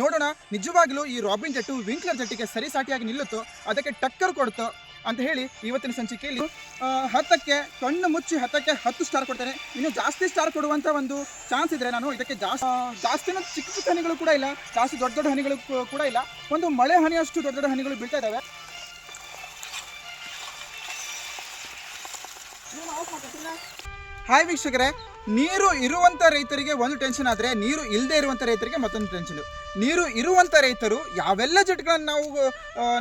ನೋಡೋಣ ನಿಜವಾಗ್ಲೂ ಈ ರಾಬಿನ್ ಜೆಟ್ಟು ವಿಂಕ್ಲರ್ ಜೆಟ್ಟಿಗೆ ಸರಿಸಾಟಿಯಾಗಿ ನಿಲ್ಲುತ್ತೋ, ಅದಕ್ಕೆ ಟಕ್ಕರ್ ಕೊಡುತ್ತೋ ಅಂತ ಹೇಳಿ ಇವತ್ತಿನ ಸಂಚಿಕೆಯಲ್ಲಿ 10ಕ್ಕೆ ಕಣ್ಣು ಮುಚ್ಚಿ 10ಕ್ಕೆ 10 ಸ್ಟಾರ್ ಕೊಡ್ತೇನೆ. ಇನ್ನು ಜಾಸ್ತಿ ಸ್ಟಾರ್ ಕೊಡುವಂಥ ಒಂದು ಚಾನ್ಸ್ ಇದ್ದರೆ ನಾನು ಇದಕ್ಕೆ ಜಾಸ್ತಿನೂ ಚಿಕ್ಕ ಚಿಕ್ಕ ಹನಿಗಳು ಕೂಡ ಇಲ್ಲ, ಜಾಸ್ತಿ ದೊಡ್ಡ ದೊಡ್ಡ ಹನಿಗಳು ಕೂಡ ಇಲ್ಲ, ಒಂದು ಮಳೆ ಹನಿಯಷ್ಟು ದೊಡ್ಡ ದೊಡ್ಡ ಹನಿಗಳು ಬೀಳ್ತಾ ಇದ್ದಾವೆ. ಹಾಯ್ ವೀಕ್ಷಕರೇ, ನೀರು ಇರುವಂಥ ರೈತರಿಗೆ ಒಂದು ಟೆನ್ಷನ್ ಆದರೆ ನೀರು ಇಲ್ಲದೆ ಇರುವಂಥ ರೈತರಿಗೆ ಮತ್ತೊಂದು ಟೆನ್ಷನು. ನೀರು ಇರುವಂಥ ರೈತರು ಯಾವೆಲ್ಲ ಜೆಟ್ಗಳನ್ನು ನಾವು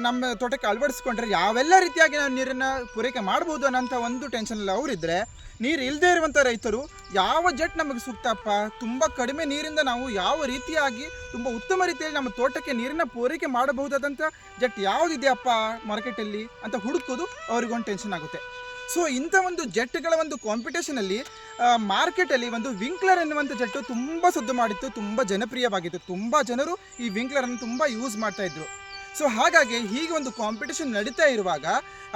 ನಮ್ಮ ತೋಟಕ್ಕೆ ಅಳವಡಿಸ್ಕೊಂಡ್ರೆ ಯಾವೆಲ್ಲ ರೀತಿಯಾಗಿ ನಾವು ನೀರನ್ನು ಪೂರೈಕೆ ಮಾಡ್ಬೋದು ಅನ್ನೋಂಥ ಒಂದು ಟೆನ್ಷನಲ್ಲಿ ಅವರಿದ್ದರೆ, ನೀರು ಇಲ್ಲದೆ ಇರುವಂಥ ರೈತರು ಯಾವ ಜೆಟ್ ನಮಗೆ ಸೂಕ್ತಪ್ಪ, ತುಂಬ ಕಡಿಮೆ ನೀರಿಂದ ನಾವು ಯಾವ ರೀತಿಯಾಗಿ ತುಂಬ ಉತ್ತಮ ರೀತಿಯಲ್ಲಿ ನಮ್ಮ ತೋಟಕ್ಕೆ ನೀರನ್ನು ಪೂರೈಕೆ ಮಾಡಬಹುದಾದಂಥ ಜೆಟ್ ಯಾವುದಿದೆಯಪ್ಪ ಮಾರ್ಕೆಟಲ್ಲಿ ಅಂತ ಹುಡುಕೋದು ಅವ್ರಿಗೊಂದು ಟೆನ್ಷನ್ ಆಗುತ್ತೆ. ಸೊ ಇಂಥ ಒಂದು ಜೆಟ್ಗಳ ಒಂದು ಕಾಂಪಿಟೇಷನಲ್ಲಿ ಮಾರ್ಕೆಟಲ್ಲಿ ಒಂದು ವಿಂಕ್ಲರ್ ಎನ್ನುವಂಥ ಜೆಟ್ಟು ತುಂಬ ಸದ್ದು ಮಾಡಿತ್ತು, ತುಂಬ ಜನಪ್ರಿಯವಾಗಿತ್ತು, ತುಂಬ ಜನರು ಈ ವಿಂಕ್ಲರನ್ನು ತುಂಬ ಯೂಸ್ ಮಾಡ್ತಾಯಿದ್ರು. ಸೊ ಹಾಗಾಗಿ ಹೀಗೆ ಒಂದು ಕಾಂಪಿಟೇಷನ್ ನಡೀತಾ ಇರುವಾಗ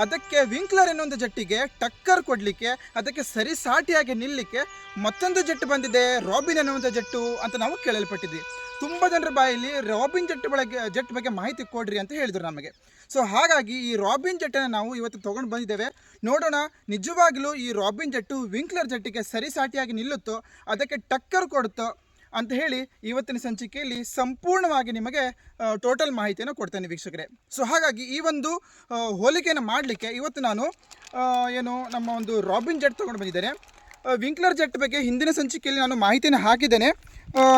ಅದಕ್ಕೆ ವಿಂಕ್ಲರ್ ಎನ್ನುವಂಥ ಜೆಟ್ಟಿಗೆ ಟಕ್ಕರ್ ಕೊಡಲಿಕ್ಕೆ, ಅದಕ್ಕೆ ಸರಿಸಾಟಿಯಾಗಿ ನಿಲ್ಲಲಿಕ್ಕೆ ಮತ್ತೊಂದು ಜೆಟ್ ಬಂದಿದೆ, ರಾಬಿನ್ ಎನ್ನುವಂಥ ಜೆಟ್ಟು ಅಂತ ನಾವು ಕೇಳಲ್ಪಟ್ಟಿದ್ವಿ. ತುಂಬ ಜನರ ಬಾಯಲ್ಲಿ ರಾಬಿನ್ ಜೆಟ್ ಬಗ್ಗೆ ಮಾಹಿತಿ ಕೊಡ್ರಿ ಅಂತ ಹೇಳಿದರು ನಮಗೆ. ಸೊ ಹಾಗಾಗಿ ಈ ರಾಬಿನ್ ಜೆಟ್ಟನ್ನು ನಾವು ಇವತ್ತು ತೊಗೊಂಡು ಬಂದಿದ್ದೇವೆ. ನೋಡೋಣ ನಿಜವಾಗಲೂ ಈ ರಾಬಿನ್ ಜೆಟ್ಟು ವಿಂಕ್ಲರ್ ಜೆಟ್ಟಿಗೆ ಸರಿಸಾಟಿಯಾಗಿ ನಿಲ್ಲುತ್ತೋ, ಅದಕ್ಕೆ ಟಕ್ಕರ್ ಕೊಡುತ್ತೋ ಅಂತ ಹೇಳಿ ಇವತ್ತಿನ ಸಂಚಿಕೆಯಲ್ಲಿ ಸಂಪೂರ್ಣವಾಗಿ ನಿಮಗೆ ಟೋಟಲ್ ಮಾಹಿತಿಯನ್ನು ಕೊಡ್ತೇನೆ ವೀಕ್ಷಕರೇ. ಸೊ ಹಾಗಾಗಿ ಈ ಒಂದು ಹೋಲಿಕೆಯನ್ನು ಮಾಡಲಿಕ್ಕೆ ಇವತ್ತು ನಾನು ನಮ್ಮ ಒಂದು ರಾಬಿನ್ ಜೆಟ್ ತೊಗೊಂಡು ಬಂದಿದ್ದೇನೆ. ವಿಂಕ್ಲರ್ ಜೆಟ್ ಬಗ್ಗೆ ಹಿಂದಿನ ಸಂಚಿಕೆಯಲ್ಲಿ ನಾನು ಮಾಹಿತಿಯನ್ನು ಹಾಕಿದ್ದೇನೆ,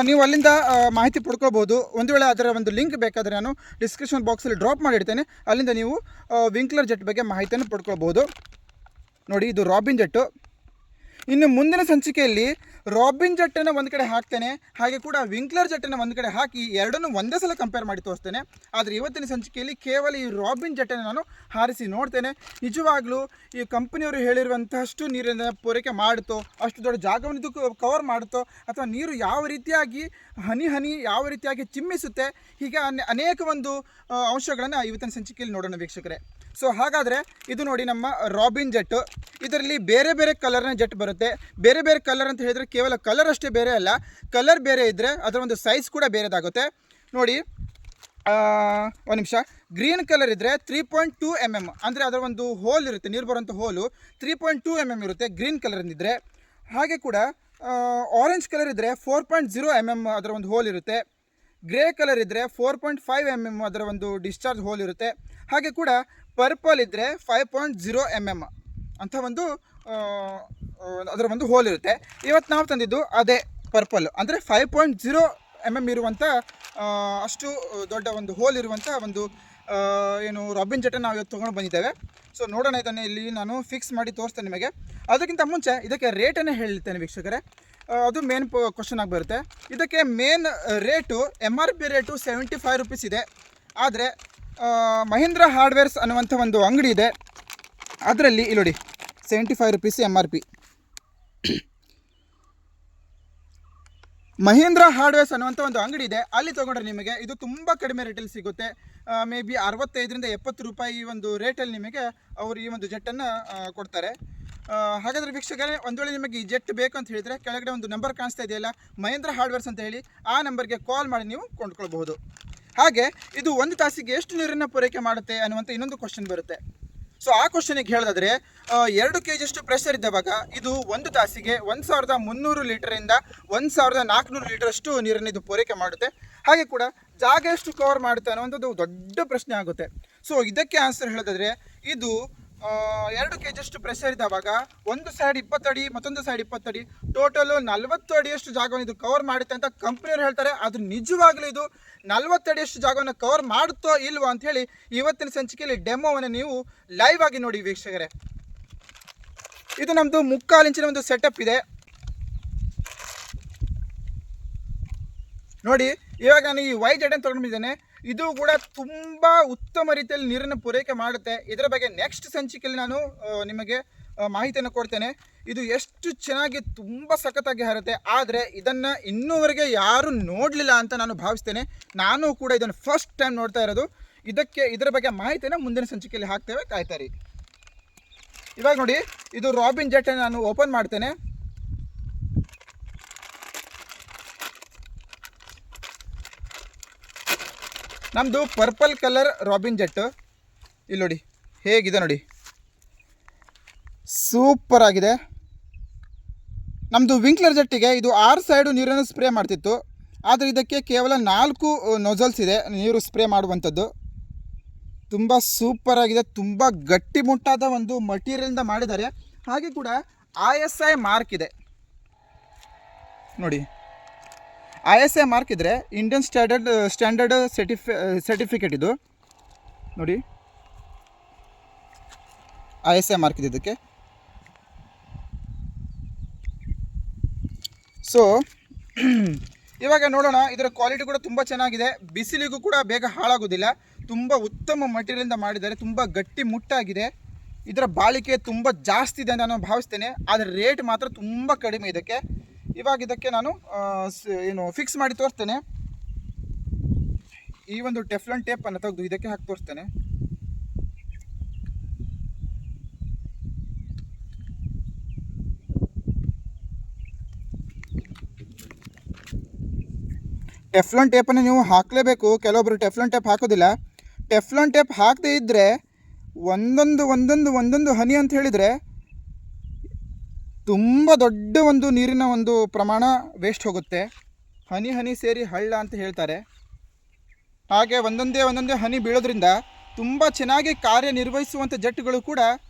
ನೀವು ಅಲ್ಲಿಂದ ಮಾಹಿತಿ ಪಡ್ಕೊಳ್ಬೋದು. ಒಂದು ವೇಳೆ ಅದರ ಒಂದು ಲಿಂಕ್ ಬೇಕಾದರೆ ನಾನು ಡಿಸ್ಕ್ರಿಪ್ಷನ್ ಬಾಕ್ಸಲ್ಲಿ ಡ್ರಾಪ್ ಮಾಡಿಡ್ತೇನೆ, ಅಲ್ಲಿಂದ ನೀವು ವಿಂಕ್ಲರ್ ಜೆಟ್ ಬಗ್ಗೆ ಮಾಹಿತಿಯನ್ನು ಪಡ್ಕೊಳ್ಬೋದು. ನೋಡಿ, ಇದು ರಾಬಿನ್ ಜೆಟ್ಟು. ಇನ್ನು ಮುಂದಿನ ಸಂಚಿಕೆಯಲ್ಲಿ ರಾಬಿನ್ ಜೆಟ್ಟನ್ನು ಒಂದು ಕಡೆ ಹಾಕ್ತೇನೆ, ಹಾಗೆ ಕೂಡ ವಿಂಕ್ಲರ್ ಜೆಟ್ಟನ್ನು ಒಂದು ಕಡೆ ಹಾಕಿ ಎರಡನ್ನೂ ಒಂದೇ ಸಲ ಕಂಪೇರ್ ಮಾಡಿ ತೋರಿಸ್ತೇನೆ. ಆದರೆ ಇವತ್ತಿನ ಸಂಚಿಕೆಯಲ್ಲಿ ಕೇವಲ ಈ ರಾಬಿನ್ ಜೆಟ್ಟನ್ನು ನಾನು ಹಾರಿಸಿ ನೋಡ್ತೇನೆ, ನಿಜವಾಗ್ಲೂ ಈ ಕಂಪನಿಯವರು ಹೇಳಿರುವಂತಹಷ್ಟು ನೀರನ್ನು ಪೂರೈಕೆ ಮಾಡುತ್ತೋ, ಅಷ್ಟು ದೊಡ್ಡ ಜಾಗವನ್ನು ಇದು ಕವರ್ ಮಾಡುತ್ತೋ, ಅಥವಾ ನೀರು ಯಾವ ರೀತಿಯಾಗಿ ಹನಿ ಯಾವ ರೀತಿಯಾಗಿ ಚಿಮ್ಮಿಸುತ್ತೆ, ಹೀಗೆ ಅನೇಕ ಒಂದು ಅಂಶಗಳನ್ನು ಇವತ್ತಿನ ಸಂಚಿಕೆಯಲ್ಲಿ ನೋಡೋಣ ವೀಕ್ಷಕರೇ. ಸೊ ಹಾಗಾದರೆ ಇದು ನೋಡಿ ನಮ್ಮ ರಾಬಿನ್ ಜೆಟ್ಟು. ಇದರಲ್ಲಿ ಬೇರೆ ಬೇರೆ ಕಲರ್ನ ಜೆಟ್ ಬರುತ್ತೆ. ಬೇರೆ ಬೇರೆ ಕಲರ್ ಅಂತ ಹೇಳಿದರೆ ಕೇವಲ ಕಲರ್ ಅಷ್ಟೇ ಬೇರೆ ಅಲ್ಲ, ಕಲರ್ ಬೇರೆ ಇದ್ದರೆ ಅದರ ಒಂದು ಸೈಜ್ ಕೂಡ ಬೇರೆದಾಗುತ್ತೆ. ನೋಡಿ, ಒಂದು ನಿಮಿಷ, ಗ್ರೀನ್ ಕಲರ್ ಇದ್ದರೆ 3.2 mm, ಅಂದರೆ ಅದರ ಒಂದು ಹೋಲ್ ಇರುತ್ತೆ, ನೀರು ಬರುವಂಥ ಹೋಲು 3.2 mm ಇರುತ್ತೆ ಗ್ರೀನ್ ಕಲರಿಂದಿದ್ದರೆ. ಹಾಗೆ ಕೂಡ ಆರೆಂಜ್ ಕಲರ್ ಇದ್ದರೆ 4.0 mm ಅದರ ಒಂದು ಹೋಲ್ ಇರುತ್ತೆ. ಗ್ರೇ ಕಲರ್ ಇದ್ದರೆ 4.5 mm ಅದರ ಒಂದು ಡಿಸ್ಚಾರ್ಜ್ ಹೋಲ್ ಇರುತ್ತೆ. ಹಾಗೆ ಕೂಡ ಪರ್ಪಲ್ ಇದ್ದರೆ 5.0 mm ಅಂತ ಒಂದು ಅದರ ಒಂದು ಹೋಲ್ ಇರುತ್ತೆ. ಇವತ್ತು ನಾವು ತಂದಿದ್ದು ಅದೇ ಪರ್ಪಲ್, ಅಂದರೆ 5.0 mm ಇರುವಂಥ ಅಷ್ಟು ದೊಡ್ಡ ಒಂದು ಹೋಲ್ ಇರುವಂಥ ಒಂದು ರಾಬಿನ್ ಜೆಟ್ಟನ್ನು ನಾವು ಇವತ್ತು ತೊಗೊಂಡು ಬಂದಿದ್ದೇವೆ. ಸೊ ನೋಡೋಣ, ಇದನ್ನು ಇಲ್ಲಿ ನಾನು ಫಿಕ್ಸ್ ಮಾಡಿ ತೋರಿಸ್ತೇನೆ ನಿಮಗೆ. ಅದಕ್ಕಿಂತ ಮುಂಚೆ ಇದಕ್ಕೆ ರೇಟನ್ನು ಹೇಳ್ತೇನೆ ವೀಕ್ಷಕರೇ, ಅದು ಮೇನ್ ಕ್ವಶನ್ ಆಗಿ ಬರುತ್ತೆ. ಇದಕ್ಕೆ main rate MRP rate 75 rupees ಇದೆ. ಆದರೆ ಮಹೀಂದ್ರ ಹಾರ್ಡ್ವೇರ್ಸ್ ಅನ್ನುವಂಥ ಒಂದು ಅಂಗಡಿ ಇದೆ, ಅದರಲ್ಲಿ ಇಲ್ಲಿ ನೋಡಿ 75 ರೂಪೀಸ್ MRP. ಮಹೀಂದ್ರ ಹಾರ್ಡ್ವೇರ್ಸ್ ಅನ್ನುವಂಥ ಒಂದು ಅಂಗಡಿ ಇದೆ, ಅಲ್ಲಿ ತೊಗೊಂಡ್ರೆ ನಿಮಗೆ ಇದು ತುಂಬ ಕಡಿಮೆ ರೇಟಲ್ಲಿ ಸಿಗುತ್ತೆ. ಮೇ ಬಿ 65ರಿಂದ 70 ರೂಪಾಯಿ ಈ ಒಂದು ರೇಟಲ್ಲಿ ನಿಮಗೆ ಅವರು ಈ ಒಂದು ಜೆಟ್ಟನ್ನು ಕೊಡ್ತಾರೆ. ಹಾಗಾದರೆ ವೀಕ್ಷಕರೇ, ಒಂದು ವೇಳೆ ನಿಮಗೆ ಈ ಜೆಟ್ ಬೇಕು ಅಂತ ಹೇಳಿದರೆ ಕೆಳಗಡೆ ಒಂದು ನಂಬರ್ ಕಾಣಿಸ್ತಾ ಇದೆಯಲ್ಲ, ಮಹೀಂದ್ರ ಹಾರ್ಡ್ವೇರ್ಸ್ ಅಂತ ಹೇಳಿ, ಆ ನಂಬರ್ಗೆ ಕಾಲ್ ಮಾಡಿ ನೀವು ಕೊಂಡ್ಕೊಳ್ಬಹುದು. ಹಾಗೆ ಇದು ಒಂದು ತಾಸಿಗೆ ಎಷ್ಟು ನೀರನ್ನು ಪೂರೈಕೆ ಮಾಡುತ್ತೆ ಅನ್ನುವಂಥ ಇನ್ನೊಂದು ಕ್ವಶನ್ ಬರುತ್ತೆ. ಸೊ ಆ ಕ್ವಶನಿಗೆ ಹೇಳೋದಾದರೆ 2 kg ಪ್ರೆಷರ್ ಇದ್ದವಾಗ ಇದು ಒಂದು ತಾಸಿಗೆ 1300 ಲೀಟರಿಂದ 1400 ಲೀಟರಷ್ಟು ನೀರನ್ನು ಇದು ಪೂರೈಕೆ ಮಾಡುತ್ತೆ. ಹಾಗೆ ಕೂಡ ಜಾಗ ಎಷ್ಟು ಕವರ್ ಮಾಡುತ್ತೆ ಅನ್ನುವಂಥದ್ದು ದೊಡ್ಡ ಪ್ರಶ್ನೆ ಆಗುತ್ತೆ. ಸೊ ಇದಕ್ಕೆ ಆನ್ಸರ್ ಹೇಳೋದಾದರೆ ಇದು 2 kg ಪ್ರೆಷರ್ ಇದ್ದಾವಾಗ ಒಂದು ಸೈಡ್ 20 ಅಡಿ, ಮತ್ತೊಂದು ಸೈಡ್ 20 ಅಡಿ, ಟೋಟಲು 40 ಅಡಿಯಷ್ಟು ಜಾಗವನ್ನು ಇದು ಕವರ್ ಮಾಡುತ್ತೆ ಅಂತ ಕಂಪ್ನಿಯವರು ಹೇಳ್ತಾರೆ. ಅದು ನಿಜವಾಗ್ಲೂ ಇದು 40 ಅಡಿಯಷ್ಟು ಜಾಗವನ್ನು ಕವರ್ ಮಾಡುತ್ತೋ ಇಲ್ವೋ ಅಂತ ಹೇಳಿ ಇವತ್ತಿನ ಸಂಚಿಕೆಯಲ್ಲಿ ಡೆಮೋವನ್ನು ನೀವು ಲೈವ್ ಆಗಿ ನೋಡಿ ವೀಕ್ಷಕರೇ. ಇದು ನಮ್ಮದು 3/4 ಇಂಚಿನ ಒಂದು ಸೆಟಪ್ ಇದೆ. ನೋಡಿ, ಇವಾಗ ನಾನು ಈ ವೈ ಜೆಟ್ಟನ್ನು ತೊಗೊಂಡಿದ್ದೇನೆ. ಇದು ಕೂಡ ತುಂಬ ಉತ್ತಮ ರೀತಿಯಲ್ಲಿ ನೀರನ್ನು ಪೂರೈಕೆ ಮಾಡುತ್ತೆ. ಇದರ ಬಗ್ಗೆ ನೆಕ್ಸ್ಟ್ ಸಂಚಿಕೆಯಲ್ಲಿ ನಾನು ನಿಮಗೆ ಮಾಹಿತಿಯನ್ನು ಕೊಡ್ತೇನೆ. ಇದು ಎಷ್ಟು ಚೆನ್ನಾಗಿ ತುಂಬ ಸಖತ್ತಾಗಿ ಹಾರುತ್ತೆ. ಆದರೆ ಇದನ್ನು ಇನ್ನೂವರೆಗೆ ಯಾರು ನೋಡಲಿಲ್ಲ ಅಂತ ನಾನು ಭಾವಿಸ್ತೇನೆ. ನಾನು ಕೂಡ ಇದನ್ನು ಫಸ್ಟ್ ಟೈಮ್ ನೋಡ್ತಾ ಇರೋದು. ಇದರ ಬಗ್ಗೆ ಮಾಹಿತಿಯನ್ನು ಮುಂದಿನ ಸಂಚಿಕೆಯಲ್ಲಿ ಹಾಕ್ತೇವೆ, ಕಾಯ್ತಾರಿ. ಇವಾಗ ನೋಡಿ, ಇದು ರಾಬಿನ್ ಜೆಟ್ಟನ್ನು ನಾನು ಓಪನ್ ಮಾಡ್ತೇನೆ. ನಮ್ಮದು ಪರ್ಪಲ್ ಕಲರ್ ರಾಬಿನ್ ಜೆಟ್ಟು ಇಲ್ಲಿ ನೋಡಿ ಹೇಗಿದೆ ನೋಡಿ, ಸೂಪರ್ ಆಗಿದೆ. ನಮ್ಮದು ವಿಂಕ್ಲರ್ ಜೆಟ್ಟಿಗೆ ಇದು 6 ಸೈಡು ನೀರನ್ನು ಸ್ಪ್ರೇ ಮಾಡ್ತಿತ್ತು, ಆದರೆ ಇದಕ್ಕೆ ಕೇವಲ 4 ನೊಜಲ್ಸ್ ಇದೆ ನೀರು ಸ್ಪ್ರೇ ಮಾಡುವಂಥದ್ದು. ತುಂಬ ಸೂಪರ್ ಆಗಿದೆ, ತುಂಬ ಗಟ್ಟಿಮುಟ್ಟಾದ ಒಂದು ಮಟೀರಿಯಲಿಂದ ಮಾಡಿದ್ದಾರೆ. ಹಾಗೆ ಕೂಡ ISI ಮಾರ್ಕ್ ಇದೆ ನೋಡಿ, ISI ಮಾರ್ಕ್ ಇದ್ದರೆ ಇಂಡಿಯನ್ ಸ್ಟ್ಯಾಂಡರ್ಡ್ ಸರ್ಟಿಫಿಕೇಟ್ ಇದು ನೋಡಿ, ISI ಮಾರ್ಕ್ ಇದೆ ಇದಕ್ಕೆ. ಸೊ ಇವಾಗ ನೋಡೋಣ, ಇದರ ಕ್ವಾಲಿಟಿ ಕೂಡ ತುಂಬ ಚೆನ್ನಾಗಿದೆ, ಬಿಸಿಲಿಗೂ ಕೂಡ ಬೇಗ ಹಾಳಾಗೋದಿಲ್ಲ, ತುಂಬ ಉತ್ತಮ ಮಟೀರಿಯಲಿಂದ ಮಾಡಿದ್ದಾರೆ, ತುಂಬ ಗಟ್ಟಿ ಮುಟ್ಟಾಗಿದೆ. ಇದರ ಬಾಳಿಕೆ ತುಂಬ ಜಾಸ್ತಿ ಇದೆ ಅಂತ ನಾನು ಭಾವಿಸ್ತೇನೆ, ಆದರೆ ರೇಟ್ ಮಾತ್ರ ತುಂಬ ಕಡಿಮೆ ಇದಕ್ಕೆ. ಇವಾಗ ಇದಕ್ಕೆ ನಾನು ಫಿಕ್ಸ್ ಮಾಡಿ ತೋರಿಸ್ತೇನೆ. ಈ ಒಂದು ಟೆಫ್ಲಾನ್ ಟೇಪನ್ನು ತೆಗೆದು ಇದಕ್ಕೆ ಹಾಕಿ ತೋರಿಸ್ತೇನೆ. ಟೆಫ್ಲಾನ್ ಟೇಪನ್ನು ನೀವು ಹಾಕಲೇಬೇಕು, ಕೆಲವೊಬ್ಬರು ಟೆಫ್ಲಾನ್ ಟೇಪ್ ಹಾಕೋದಿಲ್ಲ. ಟೆಫ್ಲಾನ್ ಟೇಪ್ ಹಾಕದೇ ಇದ್ದರೆ ಒಂದೊಂದು ಹನಿ ಅಂತ ಹೇಳಿದರೆ ತುಂಬ ದೊಡ್ಡ ಒಂದು ನೀರಿನ ಒಂದು ಪ್ರಮಾಣ ವೇಸ್ಟ್ ಹೋಗುತ್ತೆ. ಹನಿ ಹನಿ ಸೇರಿ ಹಳ್ಳ ಅಂತ ಹೇಳ್ತಾರೆ. ಹಾಗೆ ಒಂದೊಂದೇ ಹನಿ ಬೀಳೋದ್ರಿಂದ ತುಂಬ ಚೆನ್ನಾಗಿ ಕಾರ್ಯನಿರ್ವಹಿಸುವಂಥ ಜೆಟ್ಗಳು ಕೂಡ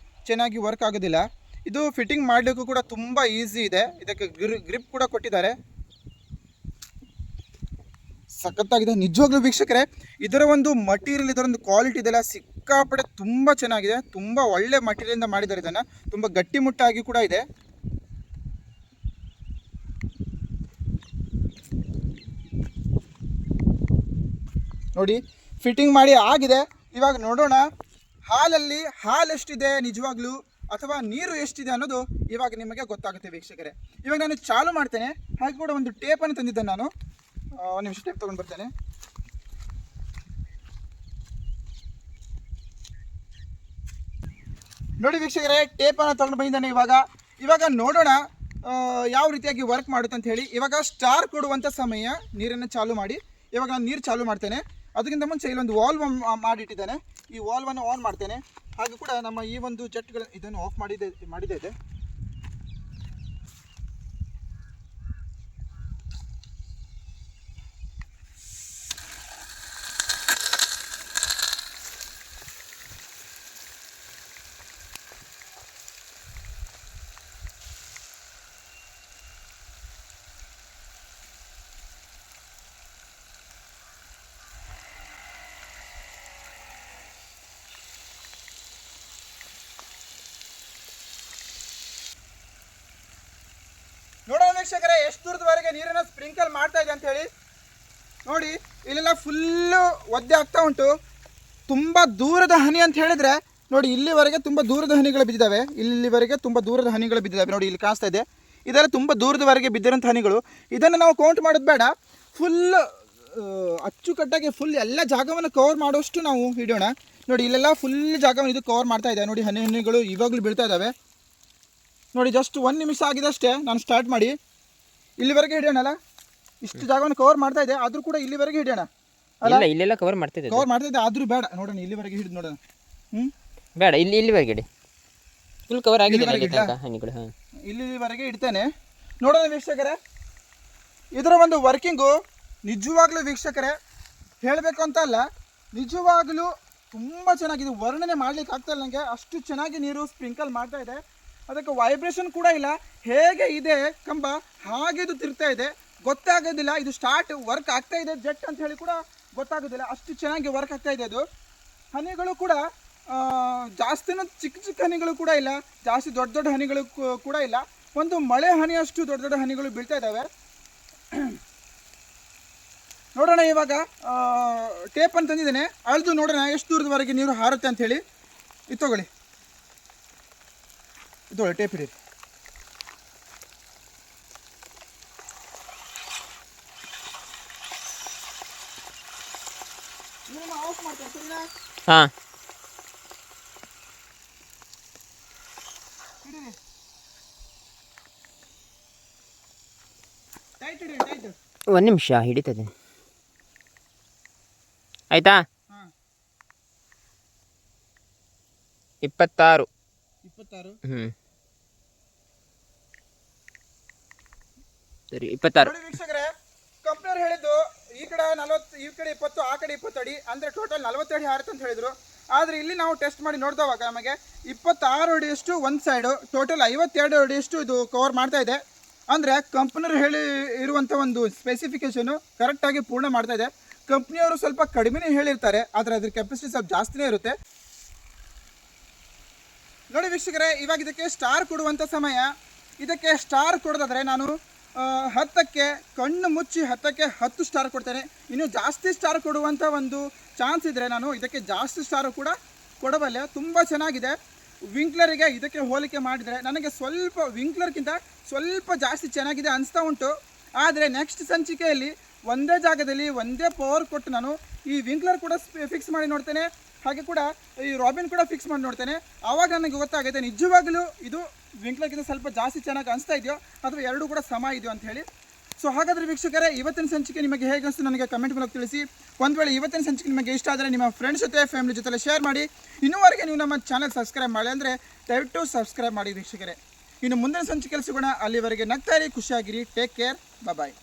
ಚೆನ್ನಾಗಿ ವರ್ಕ್ ಆಗೋದಿಲ್ಲ. ಇದು ಫಿಟ್ಟಿಂಗ್ ಮಾಡಲಿಕ್ಕೂ ಕೂಡ ತುಂಬ ಈಸಿ ಇದೆ, ಇದಕ್ಕೆ ಗ್ರಿಪ್ ಕೂಡ ಕೊಟ್ಟಿದ್ದಾರೆ, ಸಖತ್ತಾಗಿದೆ ನಿಜವಾಗ್ಲೂ ವೀಕ್ಷಕರೇ. ಇದರ ಒಂದು ಮಟೀರಿಯಲ್, ಇದರ ಒಂದು ಕ್ವಾಲಿಟಿ ಇದೆಲ್ಲ ಸಿಕ್ಕಾಪಟ್ಟೆ ತುಂಬ ಚೆನ್ನಾಗಿದೆ, ತುಂಬ ಒಳ್ಳೆ ಮಟೀರಿಯಲಿಂದ ಮಾಡಿದ್ದಾರೆ. ಇದನ್ನು ತುಂಬ ಗಟ್ಟಿಮುಟ್ಟಾಗಿ ಕೂಡ ಇದೆ. ನೋಡಿ ಫಿಟ್ಟಿಂಗ್ ಮಾಡಿ ಆಗಿದೆ. ಇವಾಗ ನೋಡೋಣ ಹಾಲು ಎಷ್ಟಿದೆ ನಿಜವಾಗ್ಲೂ, ಅಥವಾ ನೀರು ಎಷ್ಟಿದೆ ಅನ್ನೋದು ಇವಾಗ ನಿಮಗೆ ಗೊತ್ತಾಗುತ್ತೆ ವೀಕ್ಷಕರೇ. ಇವಾಗ ನಾನು ಚಾಲು ಮಾಡ್ತೇನೆ. ಹಾಗೆ ಕೂಡ ಒಂದು ಟೇಪನ್ನು ತಂದಿದ್ದೆ ನಾನು, ಒಂದು ನಿಮಿಷ ಟೇಪ್ ತೊಗೊಂಡು ಬರ್ತೇನೆ. ನೋಡಿ ವೀಕ್ಷಕರೇ, ಟೇಪನ್ನು ತೊಗೊಂಡು ಬಂದಿದ್ದಾನೆ. ಇವಾಗ ನೋಡೋಣ ಯಾವ ರೀತಿಯಾಗಿ ವರ್ಕ್ ಮಾಡುತ್ತೆ ಅಂತ ಹೇಳಿ. ಇವಾಗ ಸ್ಟಾರ್ ಕೊಡುವಂಥ ಸಮಯ, ನೀರನ್ನು ಚಾಲು ಮಾಡಿ. ಇವಾಗ ನಾನು ನೀರು ಚಾಲು ಮಾಡ್ತೇನೆ. ಅದಕ್ಕಿಂತ ಮುಂಚೆ ಇಲ್ಲೊಂದು ವಾಲ್ವ್ ಮಾಡಿಟ್ಟಿದ್ದೇನೆ, ಈ ವಾಲ್ವನ್ನು ಆನ್ ಮಾಡ್ತೇನೆ. ಹಾಗೆ ಕೂಡ ನಮ್ಮ ಈ ಒಂದು ಜೆಟ್ಗಳು ಇದನ್ನು ಆಫ್ ಮಾಡಿದೆ ಇದೆ. ನೋಡೋಣ ವೀಕ್ಷಕರೇ, ಎಷ್ಟು ದೂರದವರೆಗೆ ನೀರನ್ನು ಸ್ಪ್ರಿಂಕಲ್ ಮಾಡ್ತಾ ಇದೆ ಅಂತ ಹೇಳಿ. ನೋಡಿ ಇಲ್ಲೆಲ್ಲ ಫುಲ್ಲು ಒದ್ದೆ ಆಗ್ತಾ ಉಂಟು. ತುಂಬ ದೂರದ ಹನಿ ಅಂತ ಹೇಳಿದರೆ ನೋಡಿ, ಇಲ್ಲಿವರೆಗೆ ತುಂಬ ದೂರದ ಹನಿಗಳು ಬಿದ್ದಿದ್ದಾವೆ. ಇಲ್ಲಿವರೆಗೆ ತುಂಬ ದೂರದ ಹನಿಗಳು ಬಿದ್ದಿದ್ದಾವೆ. ನೋಡಿ ಇಲ್ಲಿ ಕಾಣಿಸ್ತಾ ಇದೆ, ಇದೆಲ್ಲ ತುಂಬ ದೂರದವರೆಗೆ ಬಿದ್ದಿರೋಂಥ ಹನಿಗಳು. ಇದನ್ನು ನಾವು ಕೌಂಟ್ ಮಾಡೋದು ಬೇಡ, ಫುಲ್ ಅಚ್ಚುಕಟ್ಟಾಗಿ ಫುಲ್ ಎಲ್ಲ ಜಾಗವನ್ನು ಕವರ್ ಮಾಡೋಷ್ಟು ನಾವು ಹಿಡಿಯೋಣ. ನೋಡಿ ಇಲ್ಲೆಲ್ಲ ಫುಲ್ ಜಾಗವನ್ನು ಇದು ಕವರ್ ಮಾಡ್ತಾ ಇದೆ. ನೋಡಿ ಹನಿಗಳು ಇವಾಗಲೂ ಬೀಳ್ತಾ ಇದ್ದಾವೆ. ನೋಡಿ ಜಸ್ಟ್ 1 ನಿಮಿಷ ಆಗಿದೆ ಅಷ್ಟೇ ನಾನು ಸ್ಟಾರ್ಟ್ ಮಾಡಿ. ಇಲ್ಲಿವರೆಗೆ ಹಿಡಿಯೋಣಲ್ಲ, ಇಷ್ಟು ಜಾಗವನ್ನು ಕವರ್ ಮಾಡ್ತಾ ಇದೆ, ಆದರೂ ಕೂಡ ಇಲ್ಲಿವರೆಗೆ ಹಿಡಿಯೋಣ ಅಲ್ಲ. ಇಲ್ಲೆಲ್ಲ ಕವರ್ ಮಾಡ್ತಾ ಇದೆ ಆದರೂ ಬೇಡ, ನೋಡೋಣ ಇಲ್ಲಿವರೆಗೆ ಹಿಡಿದು ನೋಡೋಣ. ಬೇಡ, ಇಲ್ಲಿವರೆಗೆ ಇಡಿ, ಫುಲ್ ಕವರ್ ಆಗಿದೆ ಇಲ್ಲಿವರೆಗೆ ಇಡ್ತೇನೆ. ನೋಡೋಣ ವೀಕ್ಷಕರೇ, ಇದರ ಒಂದು ವರ್ಕಿಂಗು ನಿಜವಾಗ್ಲೂ ವೀಕ್ಷಕರೇ ಹೇಳಬೇಕು ಅಂತ ಅಲ್ಲ, ನಿಜವಾಗಲೂ ತುಂಬ ಚೆನ್ನಾಗಿದೆ. ವರ್ಣನೆ ಮಾಡಲಿಕ್ಕೆ ಆಗ್ತಾ ಇಲ್ಲ ನನಗೆ, ಅಷ್ಟು ಚೆನ್ನಾಗಿ ನೀರು ಸ್ಪ್ರಿಂಕಲ್ ಮಾಡ್ತಾ ಇದೆ. ಅದಕ್ಕೆ ವೈಬ್ರೇಷನ್ ಕೂಡ ಇಲ್ಲ, ಹೇಗೆ ಇದೆ ಕಂಬ ಹಾಗೆ ಇದು ತಿರ್ತಾ ಇದೆ, ಗೊತ್ತಾಗೋದಿಲ್ಲ ಇದು ಸ್ಟಾರ್ಟ್ ವರ್ಕ್ ಆಗ್ತಾ ಇದೆ ಜೆಟ್ ಅಂತ ಹೇಳಿ ಕೂಡ ಗೊತ್ತಾಗೋದಿಲ್ಲ, ಅಷ್ಟು ಚೆನ್ನಾಗಿ ವರ್ಕ್ ಆಗ್ತಾ ಇದೆ. ಅದು ಹನಿಗಳು ಕೂಡ ಜಾಸ್ತಿನೂ ಚಿಕ್ಕ ಹನಿಗಳು ಕೂಡ ಇಲ್ಲ, ಜಾಸ್ತಿ ದೊಡ್ಡ ಹನಿಗಳು ಕೂಡ ಇಲ್ಲ. ಒಂದು ಮಳೆ ಹನಿಯಷ್ಟು ದೊಡ್ಡ ಹನಿಗಳು ಬೀಳ್ತಾ ಇದ್ದಾವೆ. ನೋಡೋಣ ಇವಾಗ ಟೇಪನ್ನು ತಂದಿದ್ದೇನೆ, ಅಳೆದು ನೋಡೋಣ ಎಷ್ಟು ದೂರದವರೆಗೆ ನೀರು ಹಾರುತ್ತೆ ಅಂಥೇಳಿ. ಇದು ತಗೊಳ್ಳಿ, ಇದೊಳ್ಳೆ ಟೇಪ್ ಇಡಿ. ಆಫ್ ಮಾಡ್ತೇನೆ ಸರಿನಾ? ಹಾಂ, ಟೈಟ್. 1 ನಿಮಿಷ ಹಿಡಿತದೆ. ಆಯಿತಾ? ಹಾಂ 26. 26. ಸರಿ 26. ನೋಡಿ ವೀಕ್ಷಕರೇ, ಕಂಪ್ನಿಯವ್ರು ಹೇಳಿದ್ದು ಈ ಕಡೆ 40, ಈ ಕಡೆ 20, ಆ ಕಡೆ 20 ಅಡಿ, ಅಂದರೆ ಟೋಟಲ್ 40 ಅಡಿ ಹಾರುತ್ತೆ ಅಂತ ಹೇಳಿದರು. ಆದರೆ ಇಲ್ಲಿ ನಾವು ಟೆಸ್ಟ್ ಮಾಡಿ ನೋಡಿದವಾಗ ನಮಗೆ 26 ಅಡಿಯಷ್ಟು ಒಂದು ಸೈಡು, ಟೋಟಲ್ 52 ಅಡಿಯಷ್ಟು ಇದು ಕವರ್ ಮಾಡ್ತಾ ಇದೆ. ಅಂದರೆ ಕಂಪ್ನಿಯವ್ರು ಹೇಳಿ ಇರುವಂಥ ಒಂದು ಸ್ಪೆಸಿಫಿಕೇಷನು ಕರೆಕ್ಟಾಗಿ ಪೂರ್ಣ ಮಾಡ್ತಾ ಇದೆ. ಕಂಪ್ನಿಯವರು ಸ್ವಲ್ಪ ಕಡಿಮೆನೇ ಹೇಳಿರ್ತಾರೆ, ಆದರೆ ಅದ್ರ ಕೆಪಾಸಿಟಿ ಸ್ವಲ್ಪ ಜಾಸ್ತಿನೇ ಇರುತ್ತೆ. ನೋಡಿ ವೀಕ್ಷಕರೇ, ಇವಾಗ ಇದಕ್ಕೆ ಸ್ಟಾರ್ ಕೊಡುವಂಥ ಸಮಯ. ಇದಕ್ಕೆ ಸ್ಟಾರ್ ಕೊಡೋದಾದರೆ ನಾನು 10ಕ್ಕೆ ಕಣ್ಣು ಮುಚ್ಚಿ 10ಕ್ಕೆ 10 ಸ್ಟಾರ್ ಕೊಡ್ತೇನೆ. ಇನ್ನು ಜಾಸ್ತಿ ಸ್ಟಾರ್ ಕೊಡುವಂಥ ಒಂದು ಚಾನ್ಸ್ ಇದ್ದರೆ ನಾನು ಇದಕ್ಕೆ ಜಾಸ್ತಿ ಸ್ಟಾರು ಕೂಡ ಕೊಡಬಲ್ಲೆ. ತುಂಬ ಚೆನ್ನಾಗಿದೆ. ವಿಂಕ್ಲರಿಗೆ ಇದಕ್ಕೆ ಹೋಲಿಕೆ ಮಾಡಿದರೆ ನನಗೆ ಸ್ವಲ್ಪ ವಿಂಕ್ಲರ್ಗಿಂತ ಸ್ವಲ್ಪ ಜಾಸ್ತಿ ಚೆನ್ನಾಗಿದೆ ಅನಿಸ್ತಾ ಉಂಟು. ಆದರೆ ನೆಕ್ಸ್ಟ್ ಸಂಚಿಕೆಯಲ್ಲಿ ಒಂದೇ ಜಾಗದಲ್ಲಿ ಒಂದೇ ಪವರ್ ಕೊಟ್ಟು ನಾನು ಈ ವಿಂಕ್ಲರ್ ಕೂಡ ಫಿಕ್ಸ್ ಮಾಡಿ ನೋಡ್ತೇನೆ, ಹಾಗೆ ಕೂಡ ಈ ರಾಬಿನ್ ಕೂಡ ಫಿಕ್ಸ್ ಮಾಡಿ ನೋಡ್ತೇನೆ. ಆವಾಗ ನನಗೆ ಗೊತ್ತಾಗುತ್ತೆ ನಿಜವಾಗಲೂ ಇದು ವಿಂಕ್ಲರ್ಗಿಂತ ಸ್ವಲ್ಪ ಜಾಸ್ತಿ ಚೆನ್ನಾಗಿ ಅನಿಸ್ತಾ ಇದೆಯೋ ಅಥವಾ ಎರಡೂ ಕೂಡ ಸಮ ಇದೆಯೋ ಅಂತ ಹೇಳಿ. ಸೊ ಹಾಗಾದರೆ ವೀಕ್ಷಕರೇ, ಇವತ್ತಿನ ಸಂಚಿಕೆ ನಿಮಗೆ ಹೇಗೆ ಅನಿಸ್ತು ನನಗೆ ಕಮೆಂಟ್ ಮೂಲಕ ತಿಳಿಸಿ. ಒಂದು ವೇಳೆ ಇವತ್ತಿನ ಸಂಚಿಕೆ ನಿಮಗೆ ಇಷ್ಟ ಆದರೆ ನಿಮ್ಮ ಫ್ರೆಂಡ್ಸ್ ಜೊತೆ, ಫ್ಯಾಮಿಲಿ ಜೊತೆ ಶೇರ್ ಮಾಡಿ. ಇನ್ನೂವರೆಗೆ ನೀವು ನಮ್ಮ ಚಾನಲ್ ಸಬ್ಸ್ಕ್ರೈಬ್ ಮಾಡಿ ಅಂದರೆ ದಯವಿಟ್ಟು ಸಬ್ಸ್ಕ್ರೈಬ್ ಮಾಡಿ ವೀಕ್ಷಕರೇ. ಇನ್ನು ಮುಂದಿನ ಸಂಚಿಕೆಯಲ್ಲಿ ಸಿಗೋಣ. ಅಲ್ಲಿವರೆಗೆ ನಗ್ತಾಯಿರಿ, ಖುಷಿಯಾಗಿರಿ. ಟೇಕ್ ಕೇರ್, ಬಾಯ್.